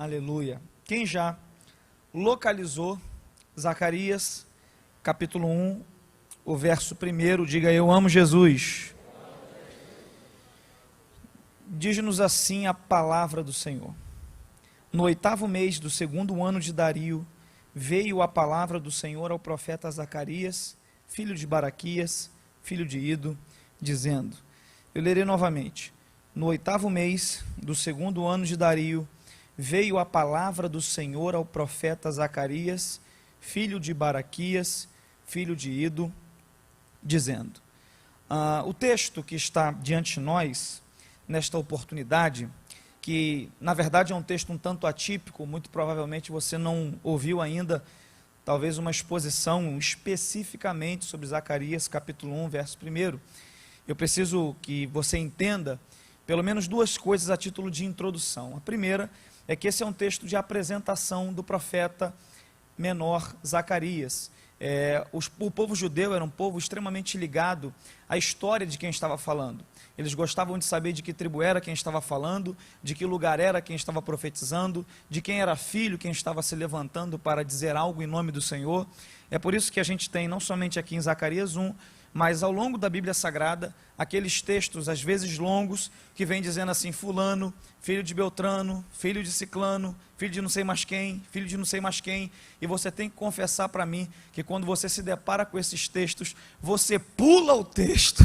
Aleluia. Quem já localizou Zacarias, capítulo 1, o verso 1, diga: eu amo Jesus. Diz-nos assim a palavra do Senhor. No 8º mês do 2º ano de Dario, veio a palavra do Senhor ao profeta Zacarias, filho de Baraquias, filho de Ido, dizendo, eu lerei novamente, no 8º mês do 2º ano de Dario, veio a palavra do Senhor ao profeta Zacarias, filho de Baraquias, filho de Ido, dizendo. O texto que está diante de nós, nesta oportunidade, que na verdade é um texto um tanto atípico, muito provavelmente você não ouviu ainda, talvez uma exposição especificamente sobre Zacarias, capítulo 1, verso 1. Eu preciso que você entenda pelo menos duas coisas a título de introdução. A primeira é que esse é um texto de apresentação do profeta menor Zacarias. O povo judeu era um povo extremamente ligado à história de quem estava falando. Eles gostavam de saber de que tribo era quem estava falando, de que lugar era quem estava profetizando, de quem era filho, quem estava se levantando para dizer algo em nome do Senhor. É por isso que a gente tem, não somente aqui em Zacarias 1, mas ao longo da Bíblia Sagrada, aqueles textos, às vezes longos, que vem dizendo assim, fulano, filho de Beltrano, filho de Ciclano, filho de não sei mais quem, filho de não sei mais quem, e você tem que confessar para mim, que quando você se depara com esses textos, você pula o texto,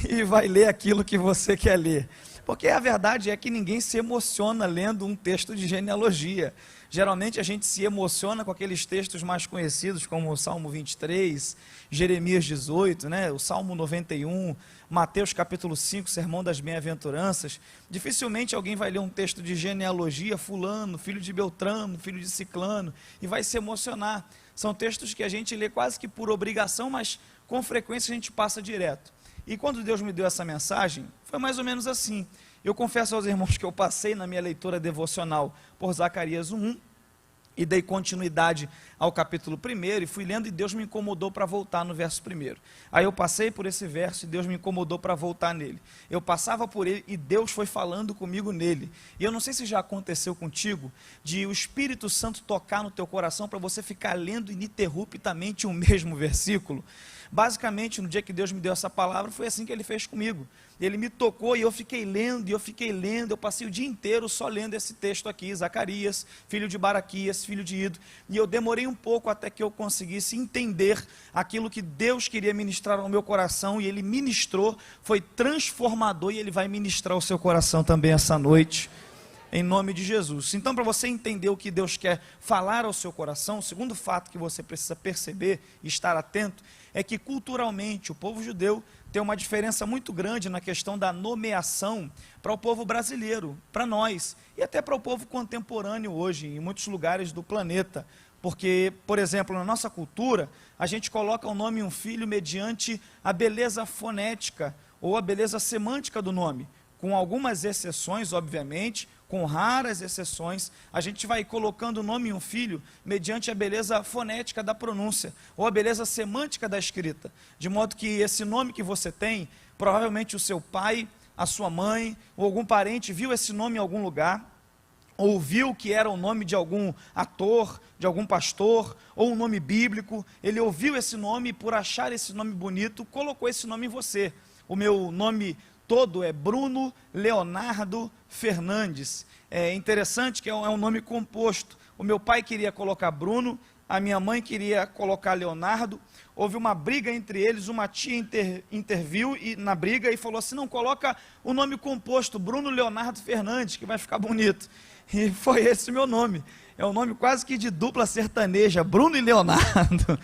e vai ler aquilo que você quer ler, porque a verdade é que ninguém se emociona lendo um texto de genealogia. Geralmente a gente se emociona com aqueles textos mais conhecidos, como o Salmo 23, Jeremias 18, o Salmo 91, Mateus capítulo 5, Sermão das Bem-aventuranças. Dificilmente alguém vai ler um texto de genealogia, fulano, filho de Beltrano, filho de Ciclano, e vai se emocionar. São textos que a gente lê quase que por obrigação, mas com frequência a gente passa direto. E quando Deus me deu essa mensagem, foi mais ou menos assim. Eu confesso aos irmãos que eu passei na minha leitura devocional por Zacarias 1 e dei continuidade ao capítulo 1 e fui lendo e Deus me incomodou para voltar no verso 1. Aí eu passei por esse verso e Deus me incomodou para voltar nele. Eu passava por ele e Deus foi falando comigo nele. E eu não sei se já aconteceu contigo, de o Espírito Santo tocar no teu coração para você ficar lendo ininterruptamente o mesmo versículo. Basicamente, no dia que Deus me deu essa palavra, foi assim que Ele fez comigo. Ele me tocou e eu fiquei lendo, eu passei o dia inteiro só lendo esse texto aqui, Zacarias, filho de Baraquias, filho de Ido, e eu demorei um pouco até que eu conseguisse entender aquilo que Deus queria ministrar ao meu coração, e Ele ministrou, foi transformador, e Ele vai ministrar o seu coração também essa noite, em nome de Jesus. Então, para você entender o que Deus quer falar ao seu coração, o segundo fato que você precisa perceber e estar atento, é que culturalmente o povo judeu tem uma diferença muito grande na questão da nomeação para o povo brasileiro, para nós, e até para o povo contemporâneo hoje, em muitos lugares do planeta. Porque, por exemplo, na nossa cultura, a gente coloca o nome em um filho mediante a beleza fonética ou a beleza semântica do nome, com algumas exceções, obviamente, com raras exceções, a gente vai colocando o nome em um filho mediante a beleza fonética da pronúncia, ou a beleza semântica da escrita, de modo que esse nome que você tem, provavelmente o seu pai, a sua mãe, ou algum parente viu esse nome em algum lugar, ou viu que era o nome de algum ator, de algum pastor, ou um nome bíblico, ele ouviu esse nome e por achar esse nome bonito, colocou esse nome em você. O meu nome todo é Bruno Leonardo Fernandes. É interessante que é um nome composto. O meu pai queria colocar Bruno, a minha mãe queria colocar Leonardo. Houve uma briga entre eles, uma tia interviu na briga e falou assim, não, coloca o nome composto, Bruno Leonardo Fernandes, que vai ficar bonito. E foi esse o meu nome. É um nome quase que de dupla sertaneja, Bruno e Leonardo.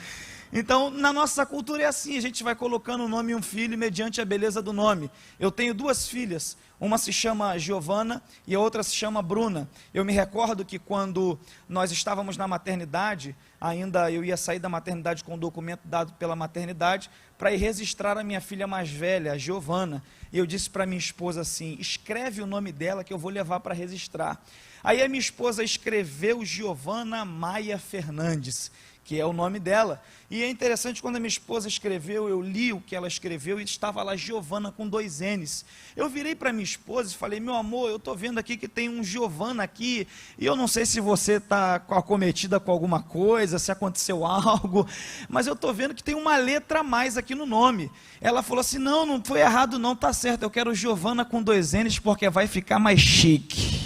Então, na nossa cultura é assim, a gente vai colocando o nome em um filho mediante a beleza do nome. Eu tenho duas filhas, uma se chama Giovana e a outra se chama Bruna. Eu me recordo que quando nós estávamos na maternidade, ainda eu ia sair da maternidade com o documento dado pela maternidade, para ir registrar a minha filha mais velha, a Giovana. E eu disse para minha esposa assim, escreve o nome dela que eu vou levar para registrar. Aí a minha esposa escreveu Giovana Maia Fernandes, que é o nome dela. E é interessante, quando a minha esposa escreveu, eu li o que ela escreveu e estava lá Giovana com 2 N's. Eu virei para minha esposa e falei: meu amor, eu estou vendo aqui que tem um Giovana aqui, e eu não sei se você está acometida com alguma coisa, se aconteceu algo, mas eu estou vendo que tem uma letra a mais aqui no nome. Ela falou assim: não, não foi errado não, está certo, eu quero Giovana com 2 N's porque vai ficar mais chique.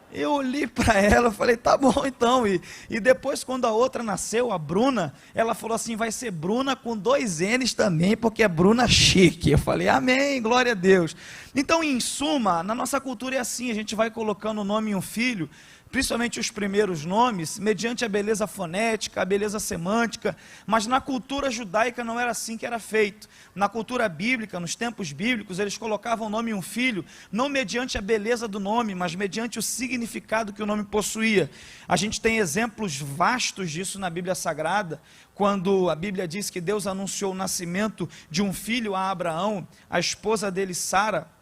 Eu olhei para ela, falei: tá bom então. E depois, quando a outra nasceu, a Bruna, ela falou assim: vai ser Bruna com 2 N's também, porque é Bruna chique. Eu falei: amém, glória a Deus. Então, em suma, na nossa cultura é assim, a gente vai colocando o nome em um filho, principalmente os primeiros nomes, mediante a beleza fonética, a beleza semântica, mas na cultura judaica não era assim que era feito. Na cultura bíblica, nos tempos bíblicos, eles colocavam o nome em um filho, não mediante a beleza do nome, mas mediante o significado que o nome possuía. A gente tem exemplos vastos disso na Bíblia Sagrada, quando a Bíblia diz que Deus anunciou o nascimento de um filho a Abraão, a esposa dele, Sara,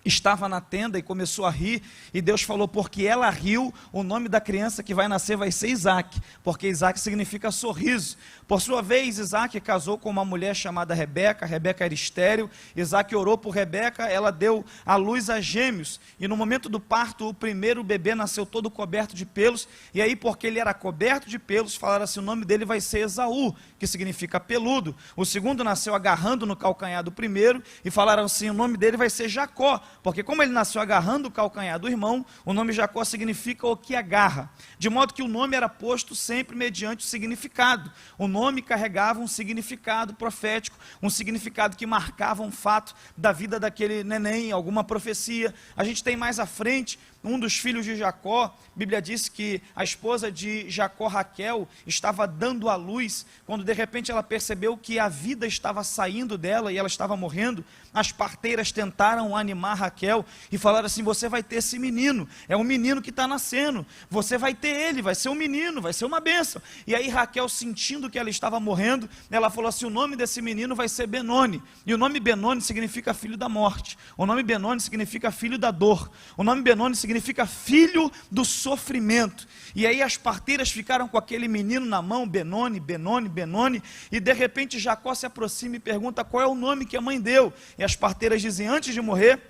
estava na tenda e começou a rir, e Deus falou: porque ela riu, o nome da criança que vai nascer vai ser Isaac, porque Isaac significa sorriso. Por sua vez, Isaac casou com uma mulher chamada Rebeca. Rebeca era estéril. Isaac orou por Rebeca, ela deu à luz a gêmeos, e no momento do parto, o primeiro bebê nasceu todo coberto de pelos, e aí, porque ele era coberto de pelos, falaram assim: o nome dele vai ser Esaú, que significa peludo. O segundo nasceu agarrando no calcanhar do primeiro, e falaram assim: o nome dele vai ser Jacó, porque como ele nasceu agarrando o calcanhar do irmão, o nome Jacó significa o que agarra, de modo que o nome era posto sempre mediante o significado. O nome carregava um significado profético, um significado que marcava um fato da vida daquele neném, alguma profecia. A gente tem mais à frente um dos filhos de Jacó. A Bíblia diz que a esposa de Jacó, Raquel, estava dando à luz, quando de repente ela percebeu que a vida estava saindo dela e ela estava morrendo. As parteiras tentaram animar Raquel e falaram assim: você vai ter esse menino, é um menino que está nascendo, você vai ter ele, vai ser um menino, vai ser uma bênção. E aí Raquel, sentindo que ela estava morrendo, ela falou assim: o nome desse menino vai ser Benoni, e o nome Benoni significa filho da morte, o nome Benoni significa filho da dor, o nome Benoni significa filho do sofrimento. E aí as parteiras ficaram com aquele menino na mão, Benoni, Benoni, Benoni, e de repente Jacó se aproxima e pergunta qual é o nome que a mãe deu, e as parteiras dizem: antes de morrer,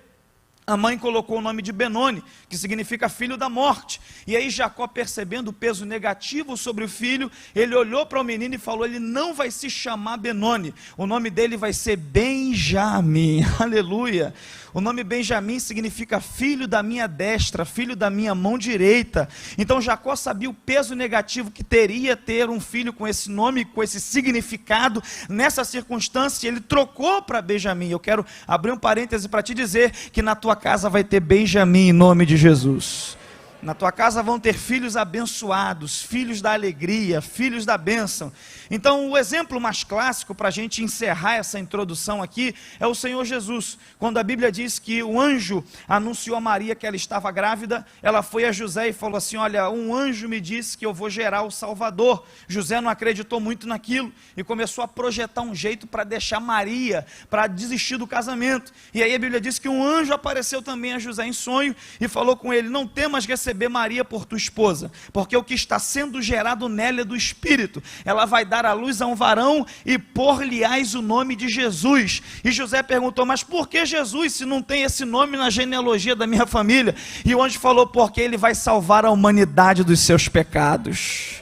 a mãe colocou o nome de Benoni, que significa filho da morte. E aí Jacó, percebendo o peso negativo sobre o filho, ele olhou para o menino e falou: ele não vai se chamar Benoni, o nome dele vai ser Benjamim. Aleluia. O nome Benjamim significa filho da minha destra, filho da minha mão direita. Então Jacó sabia o peso negativo que teria ter um filho com esse nome, com esse significado. Nessa circunstância, ele trocou para Benjamim. Eu quero abrir um parêntese para te dizer que na tua casa vai ter Benjamim, em nome de Jesus. Na tua casa vão ter filhos abençoados, filhos da alegria, filhos da bênção. Então, o exemplo mais clássico para a gente encerrar essa introdução aqui é o Senhor Jesus. Quando a Bíblia diz que o anjo anunciou a Maria que ela estava grávida, ela foi a José e falou assim: olha, um anjo me disse que eu vou gerar o Salvador. José não acreditou muito naquilo e começou a projetar um jeito para deixar Maria, para desistir do casamento. E aí a Bíblia diz que um anjo apareceu também a José em sonho e falou com ele: não temas receber Maria por tua esposa, porque o que está sendo gerado nela é do Espírito. Ela vai dar à luz a um varão e por-lhe-ás o nome de Jesus. E José perguntou: mas por que Jesus, se não tem esse nome na genealogia da minha família? E o anjo falou: porque ele vai salvar a humanidade dos seus pecados.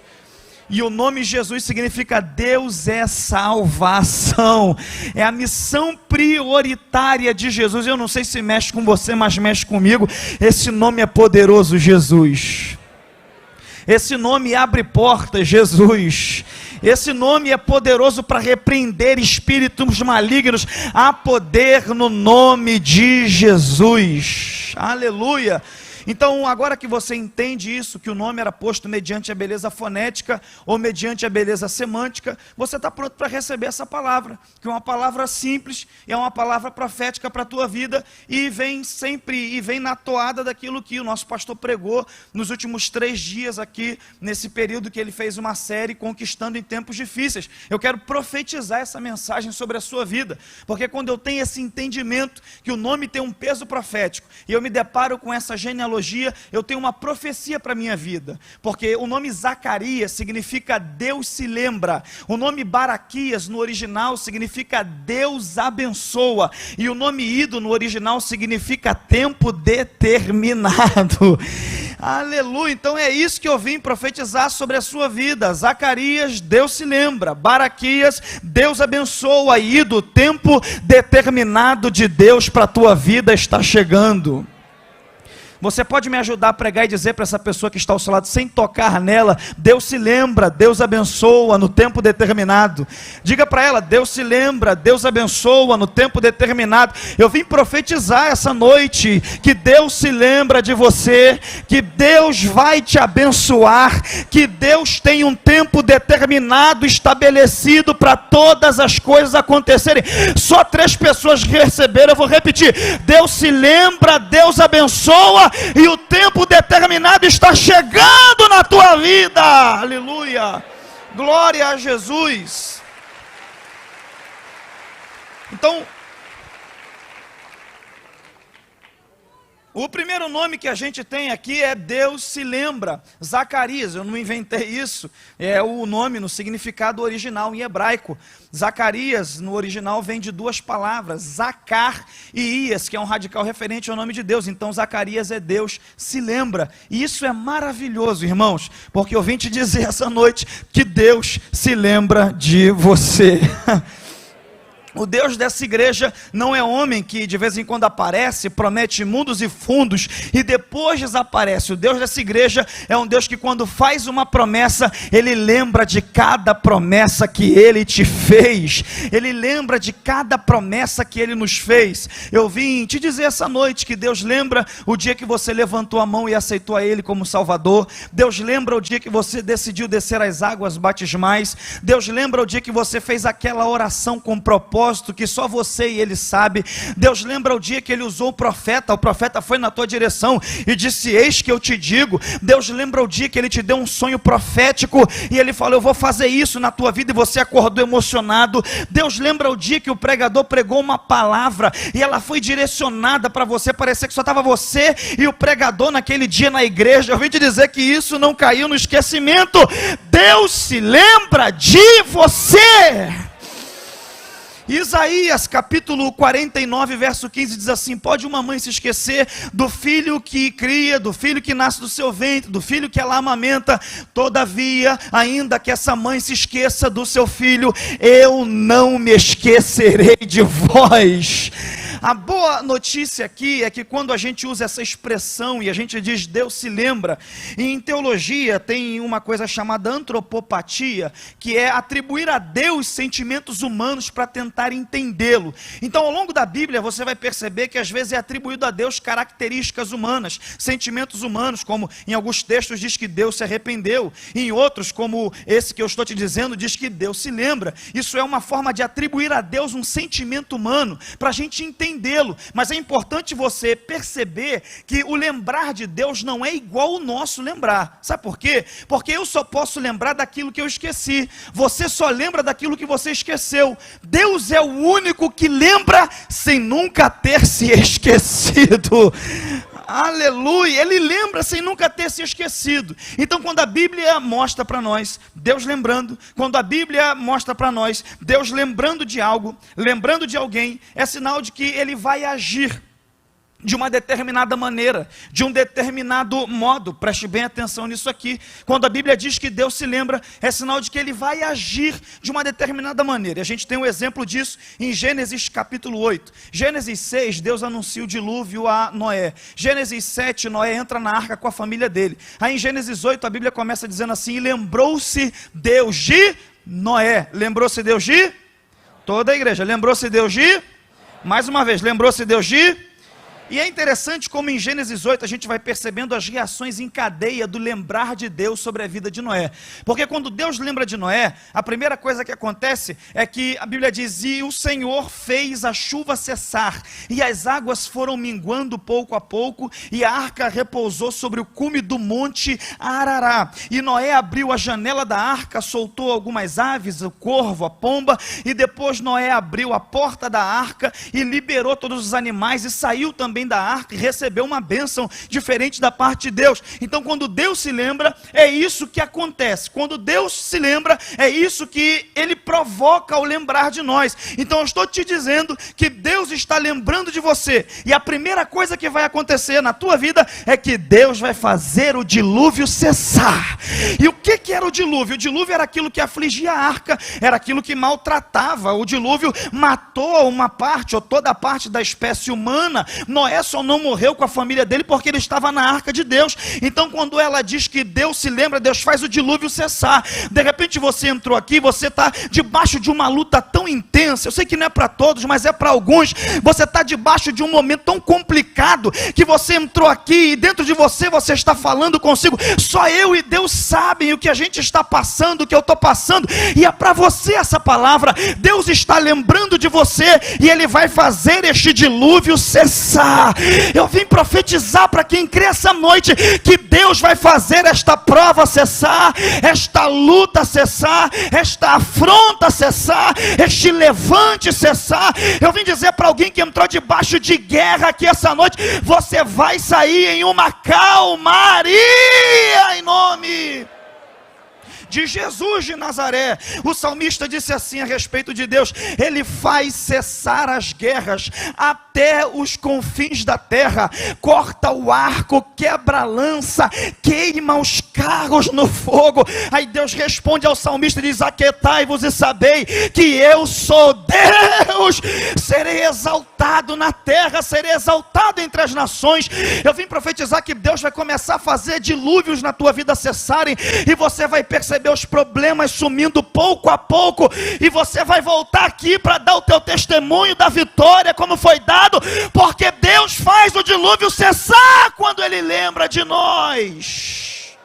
E o nome Jesus significa Deus é salvação, é a missão prioritária de Jesus. Eu não sei se mexe com você, mas mexe comigo. Esse nome é poderoso, Jesus. Esse nome abre portas, Jesus. Esse nome é poderoso para repreender espíritos malignos. Há poder no nome de Jesus. Aleluia. Então, agora que você entende isso, que o nome era posto mediante a beleza fonética ou mediante a beleza semântica, você está pronto para receber essa palavra, que é uma palavra simples, é uma palavra profética para a tua vida, e vem sempre, e vem na toada daquilo que o nosso pastor pregou nos últimos 3 dias aqui, nesse período que ele fez uma série, Conquistando em Tempos Difíceis. Eu quero profetizar essa mensagem sobre a sua vida, porque quando eu tenho esse entendimento, que o nome tem um peso profético, e eu me deparo com essa genealogia teologia, eu tenho uma profecia para a minha vida, porque o nome Zacarias significa Deus se lembra, o nome Baraquias no original significa Deus abençoa, e o nome Ido no original significa tempo determinado. Aleluia, então é isso que eu vim profetizar sobre a sua vida. Zacarias, Deus se lembra. Baraquias, Deus abençoa. Ido, tempo determinado de Deus para a tua vida está chegando. Você pode me ajudar a pregar e dizer para essa pessoa que está ao seu lado, sem tocar nela: Deus se lembra, Deus abençoa no tempo determinado. Diga para ela: Deus se lembra, Deus abençoa no tempo determinado. Eu vim profetizar essa noite que Deus se lembra de você, que Deus vai te abençoar, que Deus tem um tempo determinado estabelecido para todas as coisas acontecerem. Só 3 pessoas receberam, eu vou repetir: Deus se lembra, Deus abençoa, e o tempo determinado está chegando na tua vida. Aleluia, glória a Jesus. Então, o primeiro nome que a gente tem aqui é Deus se lembra. Zacarias, eu não inventei isso, é o nome no significado original em hebraico. Zacarias no original vem de 2 palavras, Zacar e Ias, que é um radical referente ao nome de Deus. Então Zacarias é Deus se lembra, e isso é maravilhoso, irmãos, porque eu vim te dizer essa noite que Deus se lembra de você. O Deus dessa igreja não é homem que de vez em quando aparece, promete mundos e fundos e depois desaparece. O Deus dessa igreja é um Deus que quando faz uma promessa, Ele lembra de cada promessa que Ele te fez. Ele lembra de cada promessa que Ele nos fez. Eu vim te dizer essa noite que Deus lembra o dia que você levantou a mão e aceitou a Ele como Salvador. Deus lembra o dia que você decidiu descer as águas batismais. Deus lembra o dia que você fez aquela oração com propósito que só você e Ele sabe. Deus lembra o dia que Ele usou o profeta foi na tua direção e disse: eis que eu te digo. Deus lembra o dia que Ele te deu um sonho profético e Ele falou: eu vou fazer isso na tua vida, e você acordou emocionado. Deus lembra o dia que o pregador pregou uma palavra e ela foi direcionada para você, parecia que só estava você e o pregador naquele dia na igreja. Eu vim te dizer que isso não caiu no esquecimento. Deus se lembra de você. Isaías capítulo 49 verso 15 diz assim: pode uma mãe se esquecer do filho que cria, do filho que nasce do seu ventre, do filho que ela amamenta, todavia, ainda que essa mãe se esqueça do seu filho, eu não me esquecerei de vós. A boa notícia aqui é que quando a gente usa essa expressão e a gente diz Deus se lembra, e em teologia tem uma coisa chamada antropopatia, que é atribuir a Deus sentimentos humanos para tentar entendê-lo. Então ao longo da Bíblia você vai perceber que às vezes é atribuído a Deus características humanas, sentimentos humanos, como em alguns textos diz que Deus se arrependeu, e em outros, como esse que eu estou te dizendo, diz que Deus se lembra. Isso é uma forma de atribuir a Deus um sentimento humano, para a gente entendê-lo. Mas é importante você perceber que o lembrar de Deus não é igual o nosso lembrar. Sabe por quê? Porque eu só posso lembrar daquilo que eu esqueci. Você só lembra daquilo que você esqueceu. Deus é o único que lembra sem nunca ter se esquecido. Aleluia, Ele lembra sem nunca ter se esquecido. Então quando a Bíblia mostra para nós Deus lembrando, quando a Bíblia mostra para nós Deus lembrando de algo, lembrando de alguém, é sinal de que Ele vai agir de uma determinada maneira, de um determinado modo. Preste bem atenção nisso aqui. Quando a Bíblia diz que Deus se lembra, é sinal de que Ele vai agir de uma determinada maneira. E a gente tem um exemplo disso em Gênesis capítulo 8. Gênesis 6, Deus anuncia o dilúvio a Noé. Gênesis 7, Noé entra na arca com a família dele. Aí em Gênesis 8, a Bíblia começa dizendo assim: e lembrou-se Deus de Noé. Lembrou-se Deus de? Toda a igreja. Lembrou-se Deus de? Mais uma vez, lembrou-se Deus de? E é interessante como em Gênesis 8 a gente vai percebendo as reações em cadeia do lembrar de Deus sobre a vida de Noé. Porque quando Deus lembra de Noé, a primeira coisa que acontece é que a Bíblia diz: e o Senhor fez a chuva cessar, e as águas foram minguando pouco a pouco, e a arca repousou sobre o cume do monte Arará. E Noé abriu a janela da arca, soltou algumas aves, o corvo, a pomba, e depois Noé abriu a porta da arca e liberou todos os animais, e saiu também também da arca e recebeu uma bênção diferente da parte de Deus. Então quando Deus se lembra, é isso que acontece. Quando Deus se lembra, é isso que Ele provoca ao lembrar de nós. Então eu estou te dizendo que Deus está lembrando de você. E a primeira coisa que vai acontecer na tua vida é que Deus vai fazer o dilúvio cessar. E o que era o dilúvio? O dilúvio era aquilo que afligia a arca, era aquilo que maltratava. O dilúvio matou uma parte ou toda a parte da espécie humana. Noé só não morreu com a família dele porque ele estava na arca de Deus. Então quando ela diz que Deus se lembra, Deus faz o dilúvio cessar. De repente você entrou aqui, você está debaixo de uma luta tão intensa. Eu sei que não é para todos, mas é para alguns. Você está debaixo de um momento tão complicado que você entrou aqui e dentro de você está falando consigo. Só eu e Deus sabem o que a gente está passando, o que eu estou passando. E é para você essa palavra. Deus está lembrando de você e Ele vai fazer este dilúvio cessar. Eu vim profetizar para quem crê essa noite que Deus vai fazer esta prova cessar, esta luta cessar, esta afronta cessar, este levante cessar. Eu vim dizer para alguém que entrou debaixo de guerra aqui essa noite: você vai sair em uma calmaria em nome de Jesus de Nazaré. O salmista disse assim a respeito de Deus: Ele faz cessar as guerras até os confins da terra, corta o arco, quebra a lança, queima os carros no fogo. Aí Deus responde ao salmista e diz: aquietai-vos e sabei que eu sou Deus, serei exaltado na terra, serei exaltado entre as nações. Eu vim profetizar que Deus vai começar a fazer dilúvios na tua vida cessarem, e você vai perceber os problemas sumindo pouco a pouco, e você vai voltar aqui para dar o teu testemunho da vitória como foi dado, porque Deus faz o dilúvio cessar quando Ele lembra de nós.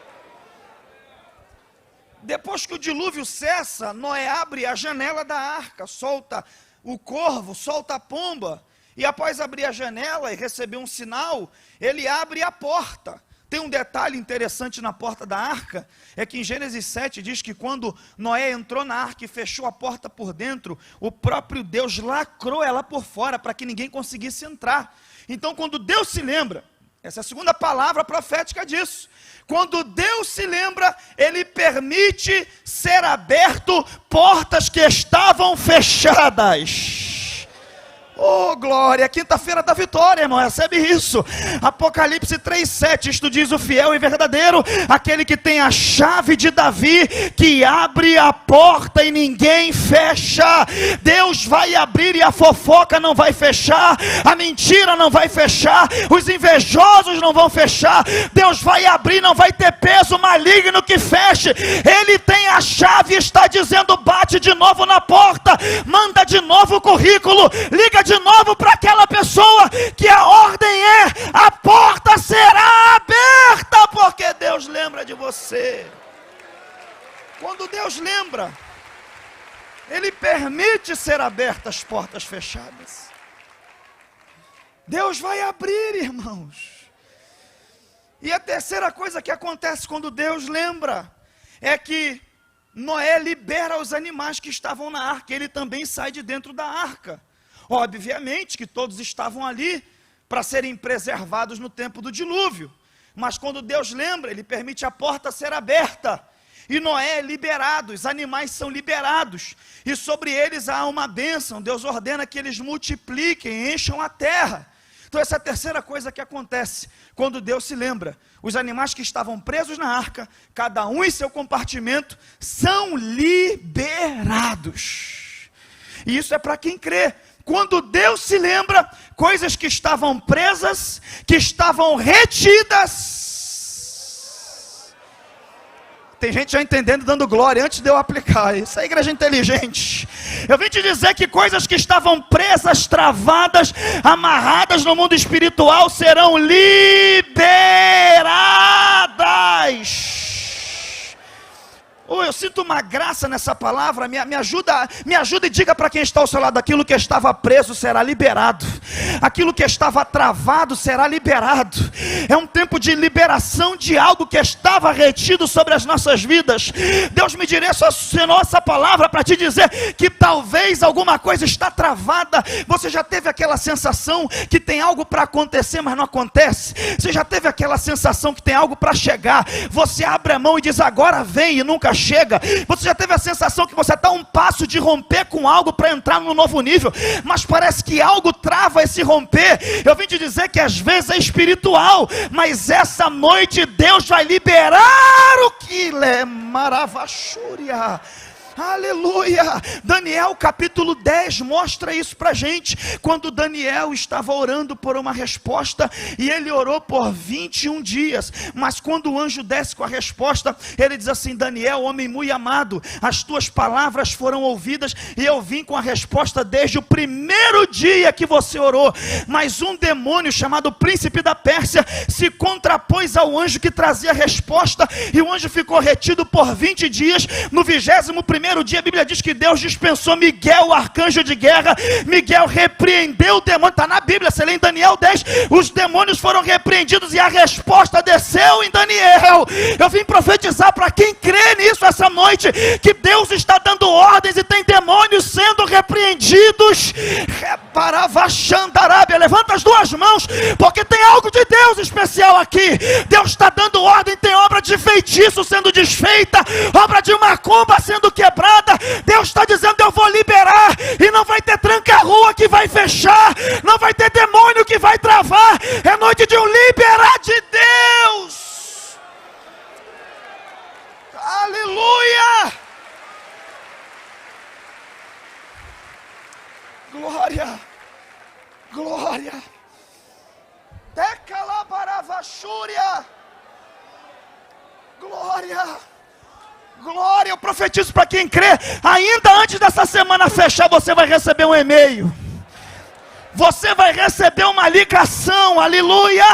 Depois que o dilúvio cessa, Noé abre a janela da arca, solta o corvo, solta a pomba, e após abrir a janela e receber um sinal, ele abre a porta. Tem um detalhe interessante na porta da arca, é que em Gênesis 7 diz que quando Noé entrou na arca e fechou a porta por dentro, o próprio Deus lacrou ela por fora, para que ninguém conseguisse entrar. Então quando Deus se lembra, essa é a segunda palavra profética disso, quando Deus se lembra, Ele permite ser aberto portas que estavam fechadas. Oh glória, quinta-feira da vitória, irmão, recebe isso. Apocalipse 3:7, isto diz: o fiel e verdadeiro, aquele que tem a chave de Davi, que abre a porta e ninguém fecha. Deus vai abrir e a fofoca não vai fechar, a mentira não vai fechar, os invejosos não vão fechar. Deus vai abrir, não vai ter peso maligno que feche. Ele tem a chave e está dizendo: bate de novo na porta, manda de novo o currículo, liga de novo para aquela pessoa, que a ordem é: a porta será aberta, porque Deus lembra de você. Quando Deus lembra, Ele permite ser abertas as portas fechadas. Deus vai abrir, irmãos. E a terceira coisa que acontece quando Deus lembra é que Noé libera os animais que estavam na arca. Ele também sai de dentro da arca. Obviamente que todos estavam ali para serem preservados no tempo do dilúvio. Mas quando Deus lembra, Ele permite a porta ser aberta. E Noé é liberado, os animais são liberados. E sobre eles há uma bênção. Deus ordena que eles multipliquem, encham a terra. Então essa é a terceira coisa que acontece quando Deus se lembra. Os animais que estavam presos na arca, cada um em seu compartimento, são liberados. E isso é para quem crê. Quando Deus se lembra, coisas que estavam presas, que estavam retidas. Tem gente já entendendo, dando glória, antes de eu aplicar. Isso é igreja inteligente. Eu vim te dizer que coisas que estavam presas, travadas, amarradas no mundo espiritual, serão liberadas. Oh, eu sinto uma graça nessa palavra, me ajuda e diga para quem está ao seu lado: aquilo que estava preso será liberado, aquilo que estava travado será liberado. É um tempo de liberação de algo que estava retido sobre as nossas vidas. Deus me direcionou essa palavra para te dizer que talvez alguma coisa está travada. Você já teve aquela sensação que tem algo para acontecer, mas não acontece? Você já teve aquela sensação que tem algo para chegar? Você abre a mão e diz: agora vem, e nunca chega. Você já teve a sensação que você está a um passo de romper com algo para entrar num novo nível, mas parece que algo trava esse romper? Eu vim te dizer que às vezes é espiritual, mas essa noite Deus vai liberar o que é maravachúria. Aleluia. Daniel capítulo 10 mostra isso para a gente. Quando Daniel estava orando por uma resposta, e ele orou por 21 dias, mas quando o anjo desce com a resposta, ele diz assim: Daniel, homem muito amado, as tuas palavras foram ouvidas, e eu vim com a resposta desde o primeiro dia que você orou. Mas um demônio chamado príncipe da Pérsia se contrapôs ao anjo que trazia a resposta, e o anjo ficou retido por 20 dias. No 21º dia, a Bíblia diz que Deus dispensou Miguel, o arcanjo de guerra. Miguel repreendeu o demônio. Está na Bíblia, você lê em Daniel 10, os demônios foram repreendidos e a resposta desceu em Daniel. Eu vim profetizar para quem crê nisso essa noite, que Deus está dando ordens e tem demônios sendo repreendidos. Levanta as duas mãos, porque tem algo de Deus especial aqui. Deus está dando ordem. Tem obra de feitiço sendo desfeita, obra de macumba sendo quebrada. Deus está dizendo: eu vou liberar, e não vai ter tranca-rua que vai fechar, não vai ter demônio que vai travar. É noite de um liberar de Deus. Aleluia. Glória, glória. Decalabaravachúria. Glória, glória. Eu profetizo para quem crê: ainda antes dessa semana fechar, você vai receber um e-mail, você vai receber uma ligação, aleluia,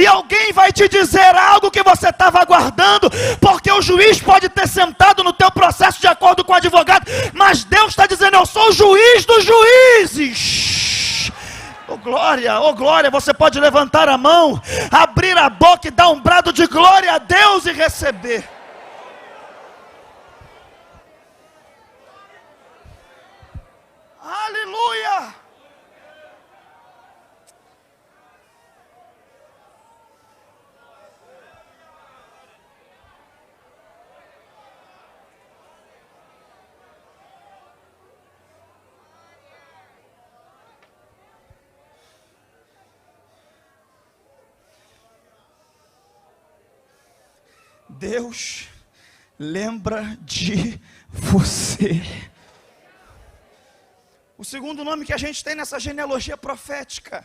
e alguém vai te dizer algo que você estava aguardando, porque o juiz pode ter sentado no teu processo de acordo com o advogado, mas Deus está dizendo: eu sou o juiz dos juízes. Oh glória, você pode levantar a mão, abrir a boca e dar um brado de glória a Deus e receber. Aleluia. Deus lembra de você. O segundo nome que a gente tem nessa genealogia profética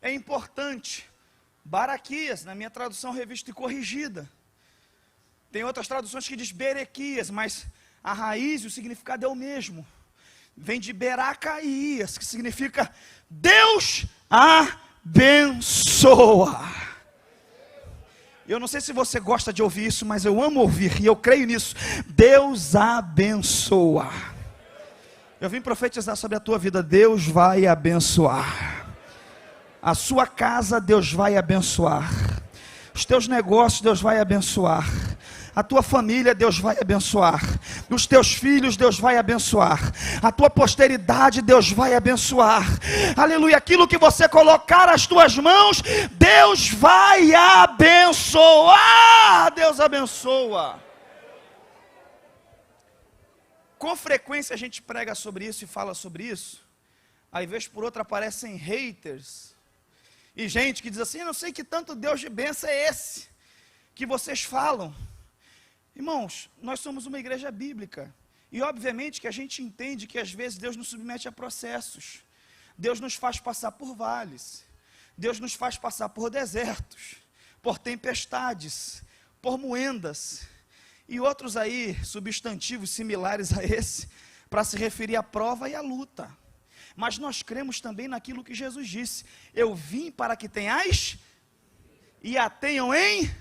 é importante: Baraquias, na minha tradução revista e corrigida. Tem outras traduções que diz Berequias, mas a raiz e o significado é o mesmo. Vem de Beracaías, que significa Deus abençoa. Eu não sei se você gosta de ouvir isso, mas eu amo ouvir, e eu creio nisso. Deus abençoa. Eu vim profetizar sobre a tua vida: Deus vai abençoar. A sua casa, Deus vai abençoar. Os teus negócios, Deus vai abençoar. A tua família, Deus vai abençoar. Os teus filhos, Deus vai abençoar. A tua posteridade, Deus vai abençoar. Aleluia. Aquilo que você colocar as tuas mãos, Deus vai abençoar. Deus abençoa. Com frequência a gente prega sobre isso e fala sobre isso. Aí vez por outra aparecem haters e gente que diz assim: eu não sei que tanto Deus de bênção é esse que vocês falam. Irmãos, nós somos uma igreja bíblica, e obviamente que a gente entende que às vezes Deus nos submete a processos. Deus nos faz passar por vales, Deus nos faz passar por desertos, por tempestades, por moendas, e outros aí, substantivos similares a esse, para se referir à prova e à luta. Mas nós cremos também naquilo que Jesus disse: eu vim para que tenhais, e a tenham em...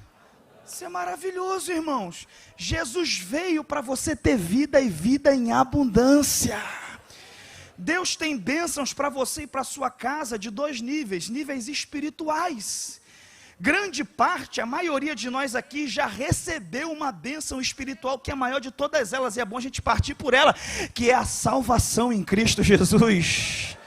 Isso é maravilhoso, irmãos. Jesus veio para você ter vida e vida em abundância. Deus tem bênçãos para você e para sua casa de dois níveis, níveis espirituais. Grande parte, a maioria de nós aqui já recebeu uma bênção espiritual que é a maior de todas elas, e é bom a gente partir por ela, que é a salvação em Cristo Jesus.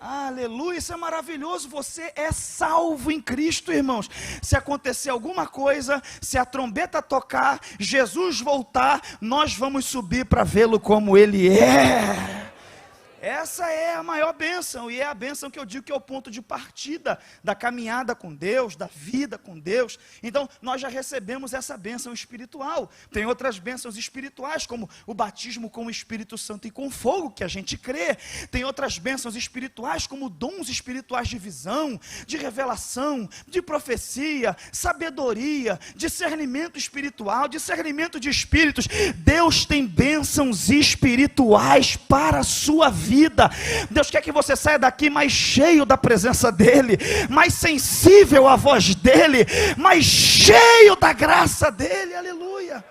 Aleluia, isso é maravilhoso. Você é salvo em Cristo, irmãos. Se acontecer alguma coisa, se a trombeta tocar, Jesus voltar, nós vamos subir para vê-lo como Ele é. Essa é a maior bênção, e é a bênção que eu digo que é o ponto de partida da caminhada com Deus, da vida com Deus. Então, nós já recebemos essa bênção espiritual. Tem outras bênçãos espirituais, como o batismo com o Espírito Santo e com fogo, que a gente crê. Tem outras bênçãos espirituais, como dons espirituais de visão, de revelação, de profecia, sabedoria, discernimento espiritual, discernimento de espíritos. Deus tem bênçãos espirituais para a sua vida. Deus quer que você saia daqui mais cheio da presença dEle, mais sensível à voz dEle, mais cheio da graça dEle, aleluia.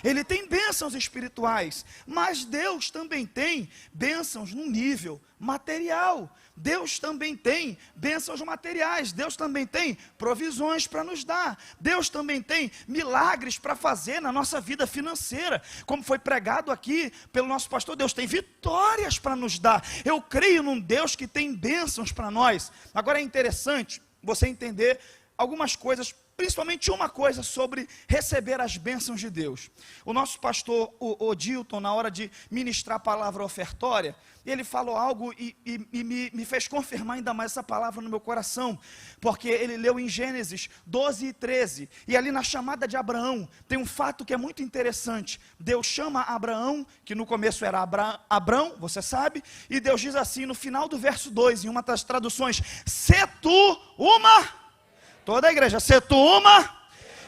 Ele tem bênçãos espirituais, mas Deus também tem bênçãos no nível material. Deus também tem bênçãos materiais. Deus também tem provisões para nos dar. Deus também tem milagres para fazer na nossa vida financeira. Como foi pregado aqui pelo nosso pastor, Deus tem vitórias para nos dar. Eu creio num Deus que tem bênçãos para nós. Agora é interessante você entender algumas coisas, principalmente uma coisa sobre receber as bênçãos de Deus. O nosso pastor, o Dilton, na hora de ministrar a palavra ofertória, ele falou algo e me fez confirmar ainda mais essa palavra no meu coração, porque ele leu em Gênesis 12 e 13, e ali na chamada de Abraão, tem um fato que é muito interessante. Deus chama Abraão, que no começo era Abrão, você sabe, e Deus diz assim, no final do verso 2, em uma das traduções, se tu uma... Toda a igreja, se tu uma...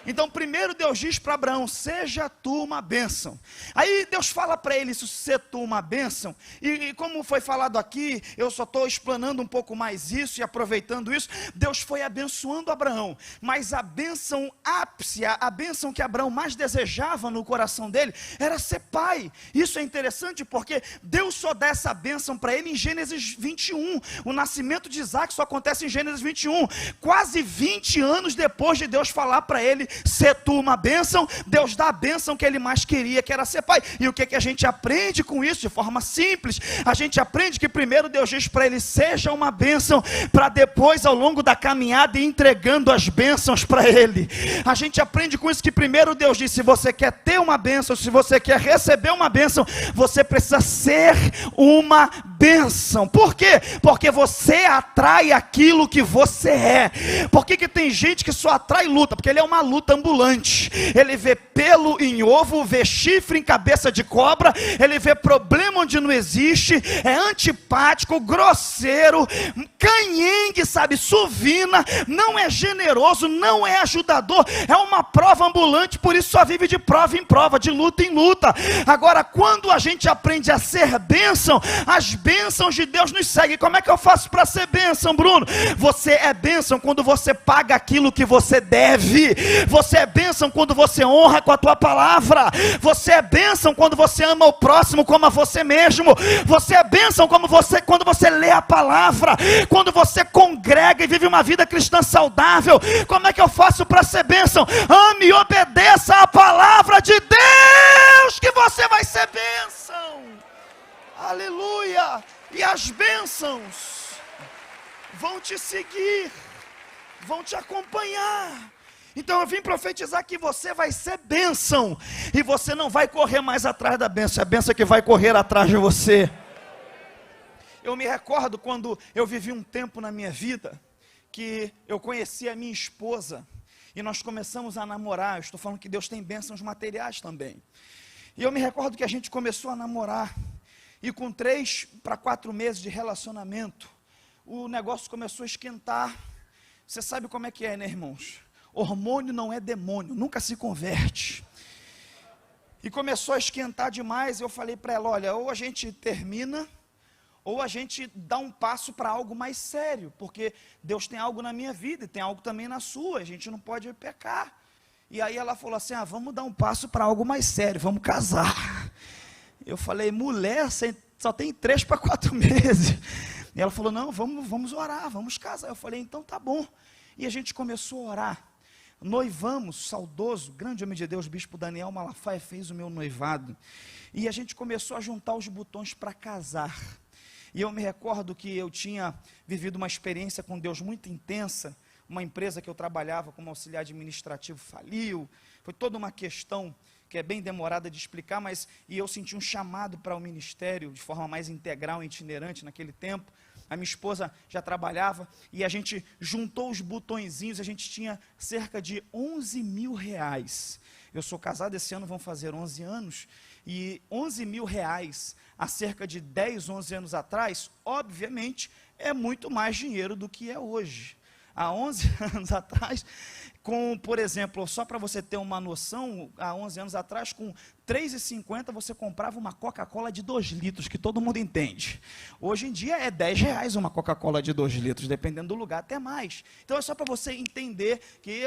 Então primeiro Deus diz para Abraão, seja tu uma bênção. Aí Deus fala para ele isso, se tu uma bênção. E como foi falado aqui, eu só estou explanando um pouco mais isso e aproveitando isso. Deus foi abençoando Abraão, mas a bênção ápice, a bênção que Abraão mais desejava no coração dele, era ser pai. Isso é interessante porque Deus só dá essa bênção para ele em Gênesis 21. O nascimento de Isaac só acontece em Gênesis 21. Quase 20 anos depois de Deus falar para ele, ser tu uma bênção, Deus dá a bênção que ele mais queria, que era ser pai. E o que a gente aprende com isso? De forma simples, a gente aprende que primeiro Deus diz para ele, seja uma bênção, para depois ao longo da caminhada ir entregando as bênçãos para ele. A gente aprende com isso que primeiro Deus diz, se você quer ter uma bênção, se você quer receber uma bênção, você precisa ser uma bênção. Por quê? Porque você atrai aquilo que você é. Por que tem gente que só atrai luta? Porque ele é uma luta ambulante. Ele vê pelo em ovo, vê chifre em cabeça de cobra, ele vê problema onde não existe, é antipático, grosseiro, canhengue, sabe, suvina, não é generoso, não é ajudador, é uma prova ambulante, por isso só vive de prova em prova, de luta em luta. Agora, quando a gente aprende a ser bênção, as bênçãos de Deus nos seguem. Como é que eu faço para ser bênção, Bruno? Você é bênção quando você paga aquilo que você deve. Você é bênção quando você honra com a tua palavra. Você é bênção quando você ama o próximo como a você mesmo. Você é bênção quando você lê a palavra, quando você congrega e vive uma vida cristã saudável. Como é que eu faço para ser bênção? Ame e obedeça a palavra de Deus, que você vai ser bênção. Aleluia. E as bênçãos vão te seguir, vão te acompanhar. Então eu vim profetizar que você vai ser bênção, e você não vai correr mais atrás da bênção, é a bênção que vai correr atrás de você. Eu me recordo quando eu vivi um tempo na minha vida, que eu conheci a minha esposa, e nós começamos a namorar. Eu estou falando que Deus tem bênçãos materiais também. E eu me recordo que a gente começou a namorar, e com 3 para 4 meses de relacionamento, o negócio começou a esquentar. Você sabe como é que é, né, irmãos? Hormônio não é demônio, nunca se converte. E começou a esquentar demais. Eu falei para ela, olha, ou a gente termina, ou a gente dá um passo para algo mais sério, porque Deus tem algo na minha vida e tem algo também na sua, a gente não pode pecar. E aí ela falou assim, vamos dar um passo para algo mais sério, vamos casar. Eu falei, mulher, só tem 3 para 4 meses. E ela falou, não, vamos orar, vamos casar. Eu falei, então tá bom. E a gente começou a orar. Noivamos, saudoso, grande homem de Deus, bispo Daniel Malafaia, fez o meu noivado. E a gente começou a juntar os botões para casar. E eu me recordo que eu tinha vivido uma experiência com Deus muito intensa. Uma empresa que eu trabalhava como auxiliar administrativo faliu. Foi toda uma questão que é bem demorada de explicar, e eu senti um chamado para o ministério de forma mais integral, itinerante naquele tempo. A minha esposa já trabalhava e a gente juntou os botõezinhos, a gente tinha cerca de 11 mil reais. Eu sou casado, esse ano vão fazer 11 anos, e 11 mil reais há cerca de 10, 11 anos atrás, obviamente, é muito mais dinheiro do que é hoje. Há 11 anos atrás, por exemplo, só para você ter uma noção, há 11 anos atrás, com R$ 3,50 você comprava uma Coca-Cola de 2 litros, que todo mundo entende. Hoje em dia é R$10 uma Coca-Cola de 2 litros, dependendo do lugar, até mais. Então é só para você entender que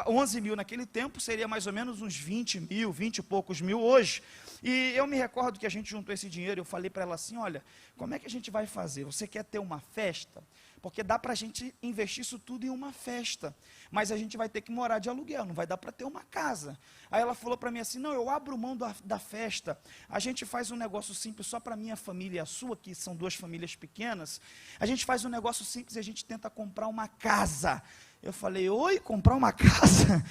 11 mil naquele tempo seria mais ou menos uns 20 mil, 20 e poucos mil hoje. E eu me recordo que a gente juntou esse dinheiro, eu falei para ela assim, olha, como é que a gente vai fazer? Você quer ter uma festa? Porque dá para a gente investir isso tudo em uma festa, mas a gente vai ter que morar de aluguel, não vai dar para ter uma casa. Aí ela falou para mim assim, não, eu abro mão da festa, a gente faz um negócio simples só para a minha família e a sua, que são 2 famílias pequenas, a gente faz um negócio simples e a gente tenta comprar uma casa. Eu falei, oi, comprar uma casa?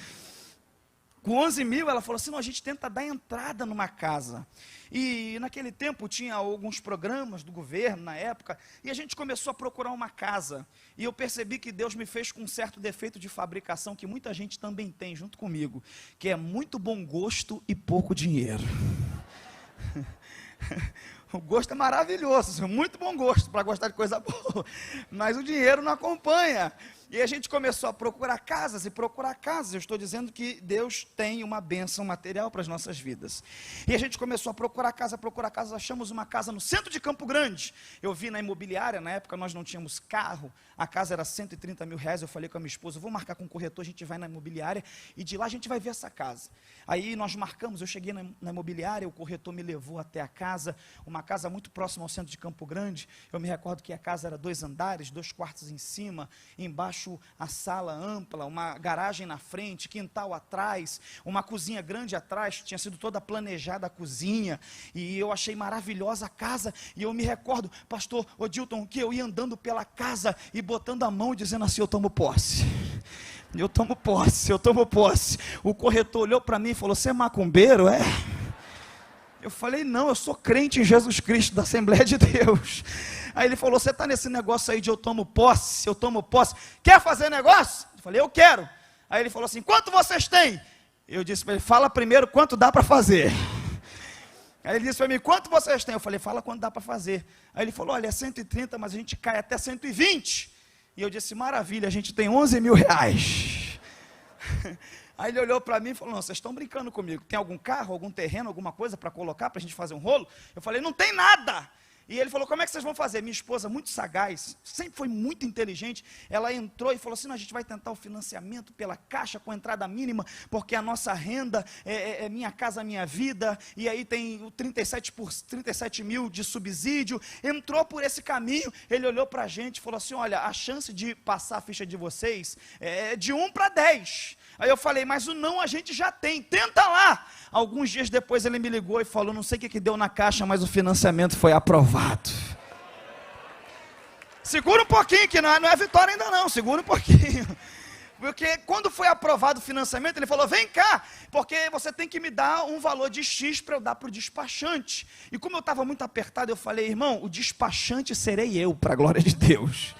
Com 11 mil, ela falou assim, não, a gente tenta dar entrada numa casa. E naquele tempo tinha alguns programas do governo, na época, e a gente começou a procurar uma casa. E eu percebi que Deus me fez com um certo defeito de fabricação, que muita gente também tem, junto comigo, que é muito bom gosto e pouco dinheiro. O gosto é maravilhoso, muito bom gosto para gostar de coisa boa, mas o dinheiro não acompanha. E a gente começou a procurar casas e procurar casas. Eu estou dizendo que Deus tem uma bênção material para as nossas vidas. E a gente começou a procurar casa, achamos uma casa no centro de Campo Grande. Eu vi na imobiliária, na época nós não tínhamos carro, a casa era 130 mil reais. Eu falei com a minha esposa, vou marcar com o corretor, a gente vai na imobiliária e de lá a gente vai ver essa casa. Aí nós marcamos, eu cheguei na imobiliária, o corretor me levou até a casa, uma casa muito próxima ao centro de Campo Grande. Eu me recordo que a casa era 2 andares, 2 quartos em cima, embaixo a sala ampla, uma garagem na frente, quintal atrás, uma cozinha grande atrás, tinha sido toda planejada a cozinha, e eu achei maravilhosa a casa, e eu me recordo, pastor Odilton, que eu ia andando pela casa, e botando a mão, dizendo assim, eu tomo posse. Eu tomo posse, eu tomo posse. O corretor olhou para mim e falou, você é macumbeiro, é? Eu falei, não, eu sou crente em Jesus Cristo, da Assembleia de Deus. Aí ele falou, você está nesse negócio aí de eu tomo posse, quer fazer negócio? Eu falei, eu quero. Aí ele falou assim, quanto vocês têm? Eu disse para ele, fala primeiro quanto dá para fazer. Aí ele disse para mim, quanto vocês têm? Eu falei, fala quanto dá para fazer. Aí ele falou, olha, é 130, mas a gente cai até 120. E eu disse, maravilha, a gente tem 11 mil reais. Aí ele olhou para mim e falou, não, vocês estão brincando comigo, tem algum carro, algum terreno, alguma coisa para colocar, para a gente fazer um rolo? Eu falei, não tem nada. E ele falou, como é que vocês vão fazer? Minha esposa, muito sagaz, sempre foi muito inteligente, ela entrou e falou assim, não, a gente vai tentar o financiamento pela Caixa com entrada mínima, porque a nossa renda é Minha Casa Minha Vida, e aí tem o 37 mil de subsídio. Entrou por esse caminho, ele olhou para a gente e falou assim, olha, a chance de passar a ficha de vocês é de 1 para 10. Aí eu falei, mas o não a gente já tem, tenta lá. Alguns dias depois ele me ligou e falou, não sei o que deu na Caixa, mas o financiamento foi aprovado. Segura um pouquinho, que não é vitória ainda não, segura um pouquinho. Porque quando foi aprovado o financiamento, ele falou, vem cá, porque você tem que me dar um valor de X para eu dar para o despachante. E como eu estava muito apertado, eu falei, irmão, o despachante serei eu, para a glória de Deus.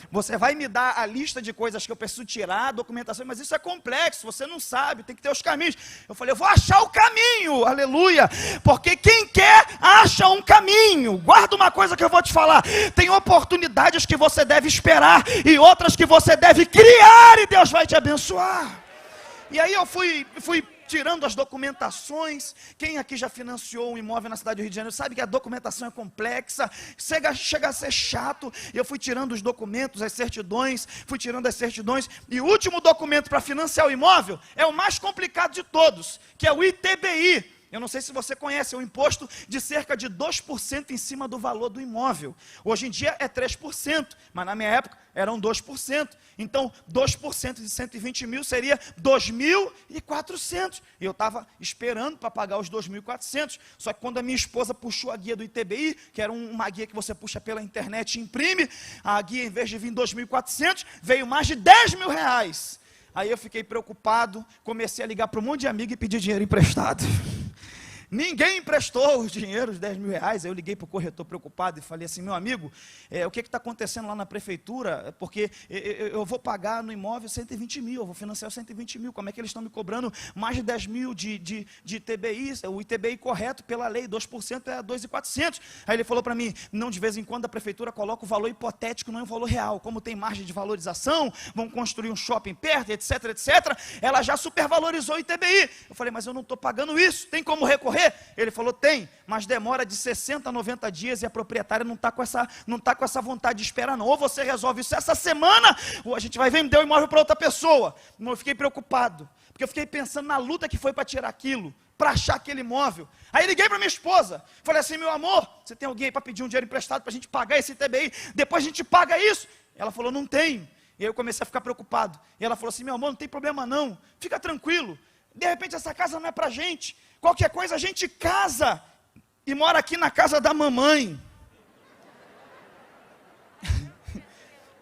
Você vai me dar a lista de coisas que eu preciso tirar, a documentação, mas isso é complexo, você não sabe, tem que ter os caminhos. Eu falei, eu vou achar o caminho, aleluia, porque quem quer, acha um caminho. Guarda uma coisa que eu vou te falar, tem oportunidades que você deve esperar, e outras que você deve criar, e Deus vai te abençoar. E aí eu fui tirando as documentações. Quem aqui já financiou um imóvel na cidade do Rio de Janeiro sabe que a documentação é complexa, chega a ser chato. Eu fui tirando os documentos, as certidões, e o último documento para financiar o imóvel é o mais complicado de todos, que é o ITBI. Eu não sei se você conhece, é um imposto de cerca de 2% em cima do valor do imóvel. Hoje em dia é 3%, mas na minha época eram 2%. Então, 2% de 120 mil seria 2.400. E eu estava esperando para pagar os 2.400. Só que quando a minha esposa puxou a guia do ITBI, que era uma guia que você puxa pela internet e imprime, a guia, em vez de vir 2.400, veio mais de 10 mil reais. Aí eu fiquei preocupado, comecei a ligar para um monte de amigo e pedir dinheiro emprestado. Ninguém emprestou o dinheiro, os 10 mil reais. Eu liguei para o corretor preocupado e falei assim: meu amigo, o que está acontecendo lá na prefeitura? Porque eu vou pagar no imóvel 120 mil, eu vou financiar 120 mil, como é que eles estão me cobrando mais de 10 mil de ITBI? O ITBI correto pela lei, 2% é 2.400. Aí ele falou para mim: não, de vez em quando a prefeitura coloca o valor hipotético, não é o valor real. Como tem margem de valorização, vão construir um shopping perto, etc, etc. Ela já supervalorizou o ITBI. Eu falei: mas eu não estou pagando isso, tem como recorrer? Ele falou: tem, mas demora de 60 a 90 dias e a proprietária não está com essa vontade de esperar não. Ou você resolve isso essa semana, ou a gente vai vender o imóvel para outra pessoa. Eu fiquei preocupado, porque eu fiquei pensando na luta que foi para tirar aquilo, para achar aquele imóvel. Aí liguei para minha esposa, falei assim: meu amor, você tem alguém aí para pedir um dinheiro emprestado para a gente pagar esse ITBI? Depois a gente paga isso. Ela falou: não tenho. E aí eu comecei a ficar preocupado. E ela falou assim: meu amor, não tem problema não, fica tranquilo. De repente essa casa não é para a gente. Qualquer coisa a gente casa e mora aqui na casa da mamãe.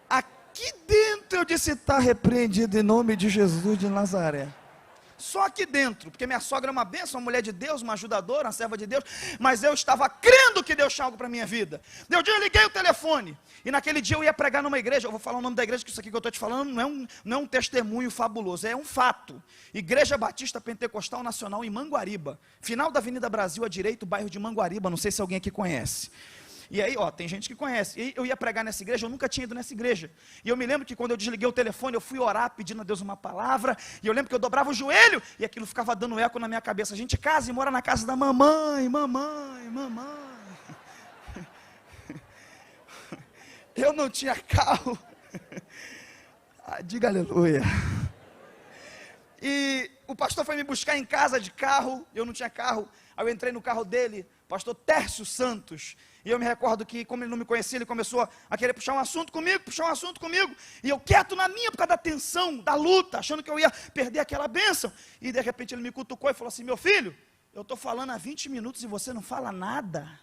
Aqui dentro eu disse: está repreendido em nome de Jesus de Nazaré. Só aqui dentro, porque minha sogra é uma bênção, uma mulher de Deus, uma ajudadora, uma serva de Deus, mas eu estava crendo que Deus tinha algo para a minha vida. Deu dia, eu liguei o telefone, e naquele dia eu ia pregar numa igreja. Eu vou falar o nome da igreja, que isso aqui que eu estou te falando não é um testemunho fabuloso, é um fato. Igreja Batista Pentecostal Nacional em Manguariba, final da Avenida Brasil à direita, o bairro de Manguariba, não sei se alguém aqui conhece. E aí, tem gente que conhece. E eu ia pregar nessa igreja, eu nunca tinha ido nessa igreja. E eu me lembro que quando eu desliguei o telefone, eu fui orar pedindo a Deus uma palavra. E eu lembro que eu dobrava o joelho e aquilo ficava dando eco na minha cabeça. A gente casa e mora na casa da mamãe. Eu não tinha carro. Diga aleluia. E o pastor foi me buscar em casa de carro. Eu não tinha carro. Aí eu entrei no carro dele, pastor Tércio Santos. E eu me recordo que, como ele não me conhecia, ele começou a querer puxar um assunto comigo. E eu quieto na minha, por causa da tensão, da luta, achando que eu ia perder aquela bênção. E de repente ele me cutucou e falou assim: meu filho, eu estou falando há 20 minutos e você não fala nada.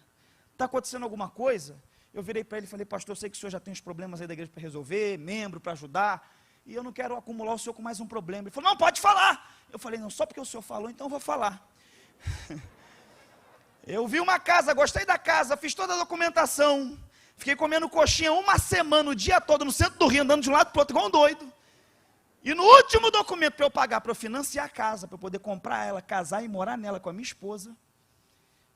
Está acontecendo alguma coisa? Eu virei para ele e falei: pastor, eu sei que o senhor já tem os problemas aí da igreja para resolver, membro para ajudar, e eu não quero acumular o senhor com mais um problema. Ele falou: não, pode falar. Eu falei: não, só porque o senhor falou, então eu vou falar. Eu vi uma casa, gostei da casa, fiz toda a documentação, fiquei comendo coxinha uma semana, o dia todo, no centro do Rio, andando de um lado para o outro, igual um doido. E no último documento para eu pagar, para eu financiar a casa, para eu poder comprar ela, casar e morar nela com a minha esposa,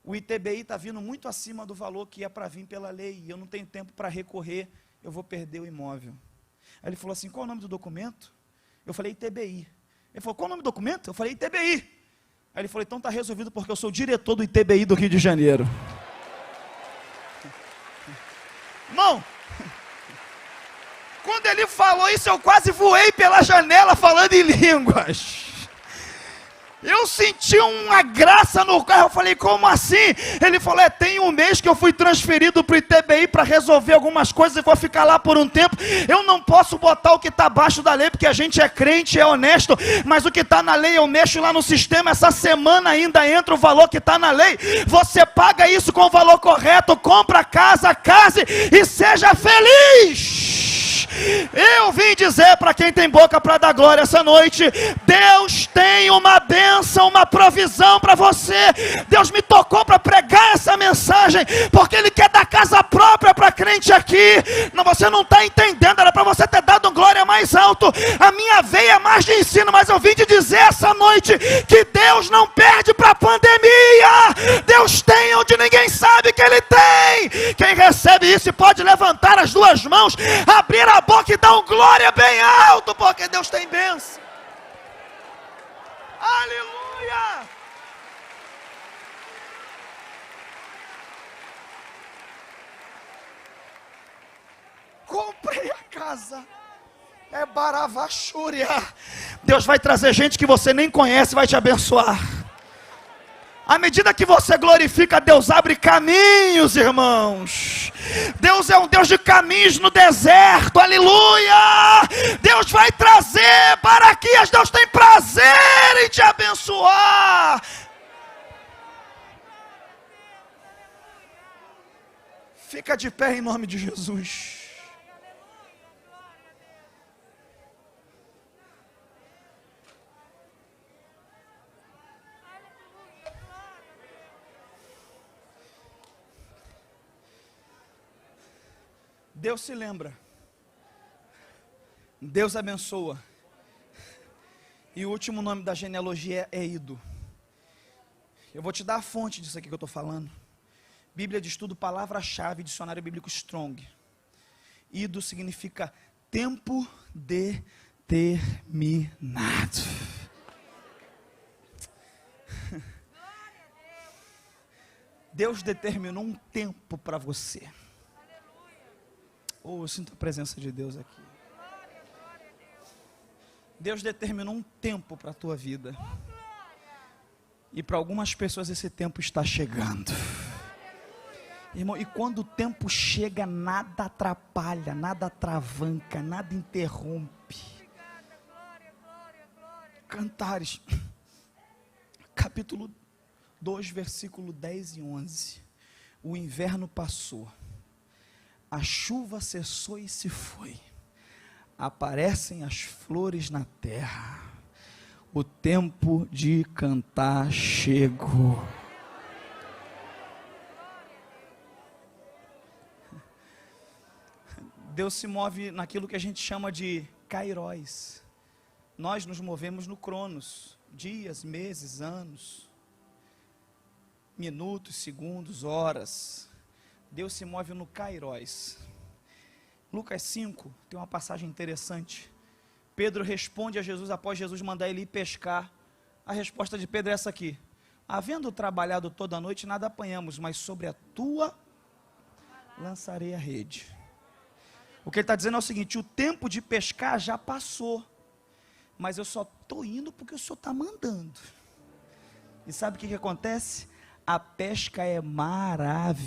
o ITBI está vindo muito acima do valor que ia para vir pela lei, e eu não tenho tempo para recorrer, eu vou perder o imóvel. Aí ele falou assim: qual é o nome do documento? Eu falei: ITBI. Ele falou: qual é o nome do documento? Eu falei: ITBI. Aí ele falou: então está resolvido, porque eu sou o diretor do ITBI do Rio de Janeiro. Irmão, quando ele falou isso, eu quase voei pela janela falando em línguas. Eu senti uma graça no carro. Eu falei: como assim? Ele falou: tem um mês que eu fui transferido para o ITBI para resolver algumas coisas e vou ficar lá por um tempo. Eu não posso botar o que está abaixo da lei, porque a gente é crente, é honesto, mas o que está na lei eu mexo lá no sistema. Essa semana ainda entra o valor que está na lei. Você paga isso com o valor correto, compra a casa, case e seja feliz. Eu vim dizer para quem tem boca para dar glória essa noite: Deus tem uma bênção, uma provisão para você. Deus me tocou para pregar essa mensagem, porque Ele quer dar casa própria para crente aqui. Não, você não está entendendo, era para você ter dado glória mais alto. A minha veia é mais de ensino, mas eu vim te dizer essa noite que Deus não perde para a pandemia. Deus tem onde ninguém sabe que Ele tem. Quem recebe isso pode levantar as duas mãos, abrir a boca e dar um glória bem alto, porque Deus tem bênção. Aleluia! Comprei a casa. É Baravachúria. Deus vai trazer gente que você nem conhece, vai te abençoar. À medida que você glorifica, Deus abre caminhos, irmãos. Deus é um Deus de caminhos no deserto, aleluia. Deus vai trazer Baraquias, Deus tem prazer em te abençoar. Fica de pé em nome de Jesus. Deus se lembra, Deus abençoa, e o último nome da genealogia é Ido. Eu vou te dar a fonte disso aqui que eu estou falando. Bíblia de Estudo, palavra-chave, dicionário bíblico Strong. Ido significa tempo determinado. Deus determinou um tempo para você. Oh, eu sinto a presença de Deus aqui. Deus determinou um tempo para a tua vida. E para algumas pessoas esse tempo está chegando. Irmão, e quando o tempo chega, nada atrapalha, nada atravanca, nada interrompe. Cantares, capítulo 2, versículo 10 e 11. O inverno passou. A chuva cessou e se foi. Aparecem as flores na terra. O tempo de cantar chegou. Deus se move naquilo que a gente chama de kairos. Nós nos movemos no cronos. Dias, meses, anos. Minutos, segundos, horas. Deus se move no kairos. Lucas 5, tem uma passagem interessante. Pedro responde a Jesus, após Jesus mandar ele ir pescar. A resposta de Pedro é essa aqui: havendo trabalhado toda a noite, nada apanhamos, mas sobre a tua lançarei a rede. O que ele está dizendo é o seguinte: o tempo de pescar já passou, mas eu só estou indo porque o Senhor está mandando. E sabe o que acontece? A pesca é maravilhosa.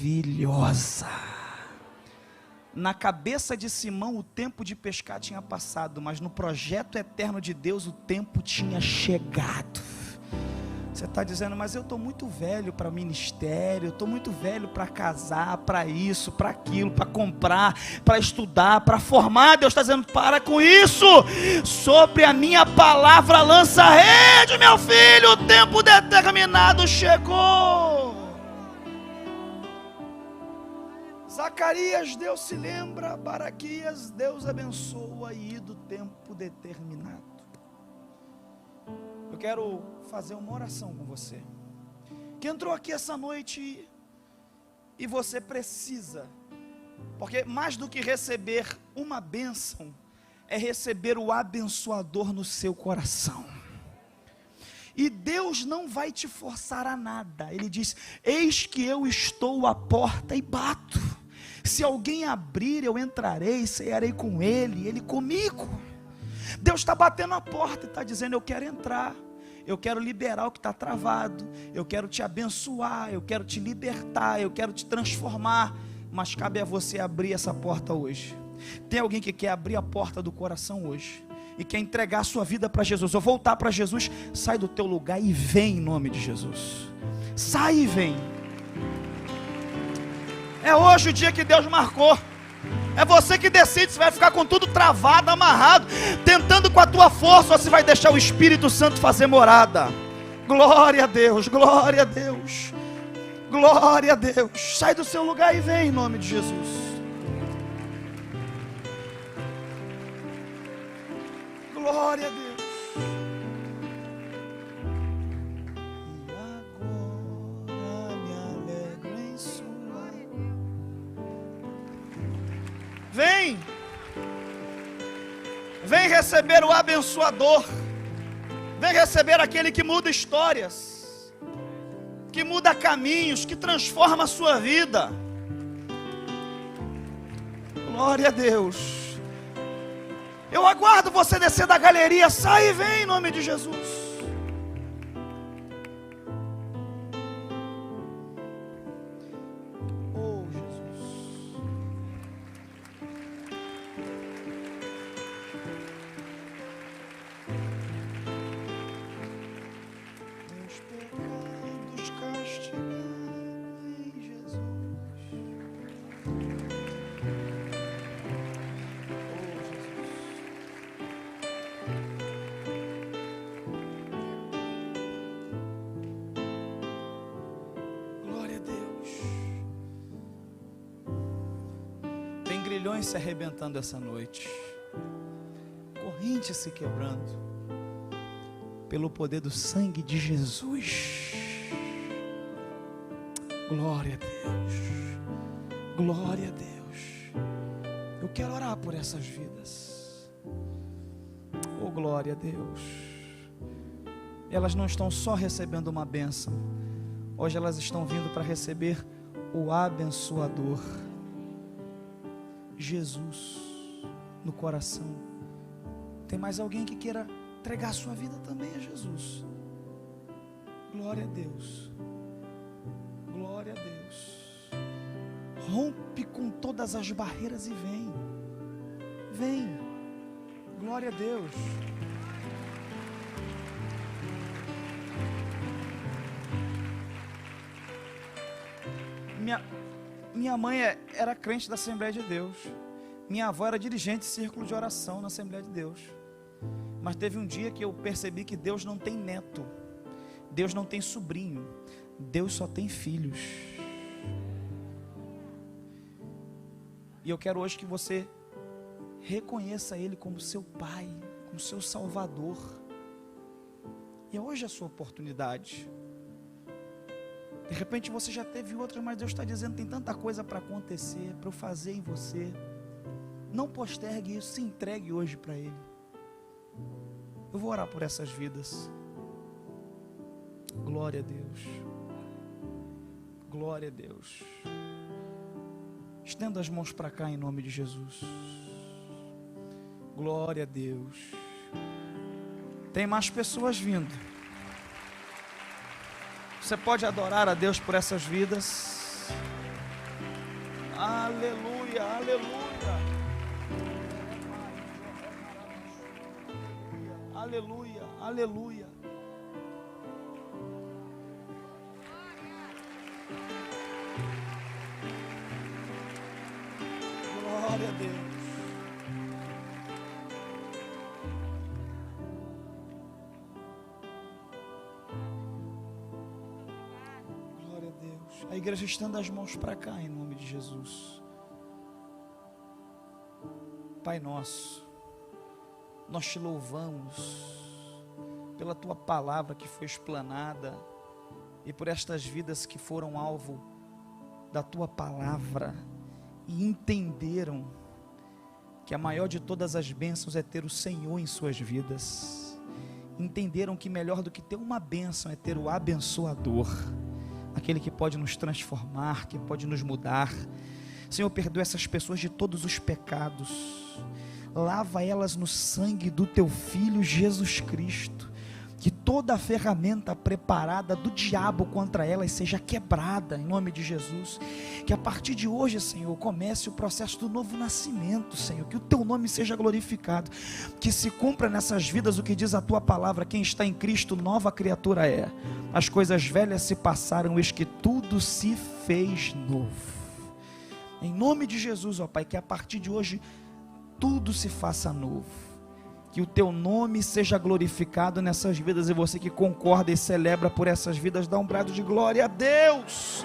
Na cabeça de Simão o tempo de pescar tinha passado, mas no projeto eterno de Deus o tempo tinha chegado. Você está dizendo, mas eu estou muito velho para ministério, eu estou muito velho para casar, para isso, para aquilo, para comprar, para estudar, para formar. Deus está dizendo, para com isso. Sobre a minha palavra lança a rede, meu filho, o tempo determinado chegou. Zacarias, Deus se lembra. Baraquias, Deus abençoa, e do tempo determinado. Eu quero fazer uma oração com você, que entrou aqui essa noite e você precisa, porque mais do que receber uma bênção, é receber o abençoador no seu coração. E Deus não vai te forçar a nada. Ele diz, eis que eu estou à porta e bato. Se alguém abrir, eu entrarei, cearei com ele, ele comigo. Deus está batendo a porta e está dizendo, eu quero entrar. Eu quero liberar o que está travado, eu quero te abençoar, eu quero te libertar, eu quero te transformar, mas cabe a você abrir essa porta hoje. Tem alguém que quer abrir a porta do coração hoje, e quer entregar a sua vida para Jesus, ou voltar para Jesus? Sai do teu lugar e vem em nome de Jesus. Sai e vem. É hoje o dia que Deus marcou. É você que decide se vai ficar com tudo travado, amarrado, tentando com a tua força, ou se vai deixar o Espírito Santo fazer morada. Glória a Deus, glória a Deus, glória a Deus. Sai do seu lugar e vem em nome de Jesus. Glória a Deus. Vem receber o abençoador. Vem receber aquele que muda histórias, que muda caminhos, que transforma a sua vida. Glória a Deus. Eu aguardo você descer da galeria. Sai e vem em nome de Jesus. Oh, Jesus. Meus pecados castigados em Jesus. Grilhões se arrebentando essa noite, correntes se quebrando, pelo poder do sangue de Jesus. Glória a Deus, glória a Deus. Eu quero orar por essas vidas. Oh, glória a Deus. Elas não estão só recebendo uma bênção, hoje elas estão vindo para receber o abençoador, Jesus, no coração. Tem mais alguém que queira entregar sua vida também a Jesus? Glória a Deus, glória a Deus. Rompe com todas as barreiras e vem, glória a Deus. Minha mãe era crente da Assembleia de Deus. Minha avó era dirigente de círculo de oração na Assembleia de Deus. Mas teve um dia que eu percebi que Deus não tem neto, Deus não tem sobrinho, Deus só tem filhos. E eu quero hoje que você reconheça Ele como seu Pai, como seu Salvador. E hoje é a sua oportunidade. De repente você já teve outra, mas Deus está dizendo: tem tanta coisa para acontecer, para eu fazer em você. Não postergue isso, se entregue hoje para Ele. Eu vou orar por essas vidas. Glória a Deus, glória a Deus. Estenda as mãos para cá em nome de Jesus. Glória a Deus. Tem mais pessoas vindo. Você pode adorar a Deus por essas vidas. Aleluia, aleluia. Aleluia, aleluia. Glória a Deus. A igreja estenda as mãos para cá em nome de Jesus. Pai nosso, nós te louvamos pela tua palavra que foi explanada e por estas vidas que foram alvo da tua palavra e entenderam que a maior de todas as bênçãos é ter o Senhor em suas vidas. Entenderam que melhor do que ter uma bênção é ter o abençoador, aquele que pode nos transformar, que pode nos mudar. Senhor, perdoa essas pessoas de todos os pecados, lava elas no sangue do teu Filho Jesus Cristo, que toda a ferramenta preparada do diabo contra elas seja quebrada em nome de Jesus, que a partir de hoje, Senhor, comece o processo do novo nascimento, Senhor, que o teu nome seja glorificado, que se cumpra nessas vidas o que diz a tua palavra: quem está em Cristo, nova criatura é, as coisas velhas se passaram, eis que tudo se fez novo. Em nome de Jesus, ó Pai, que a partir de hoje tudo se faça novo, que o teu nome seja glorificado nessas vidas, e você que concorda e celebra por essas vidas, dá um brado de glória a Deus.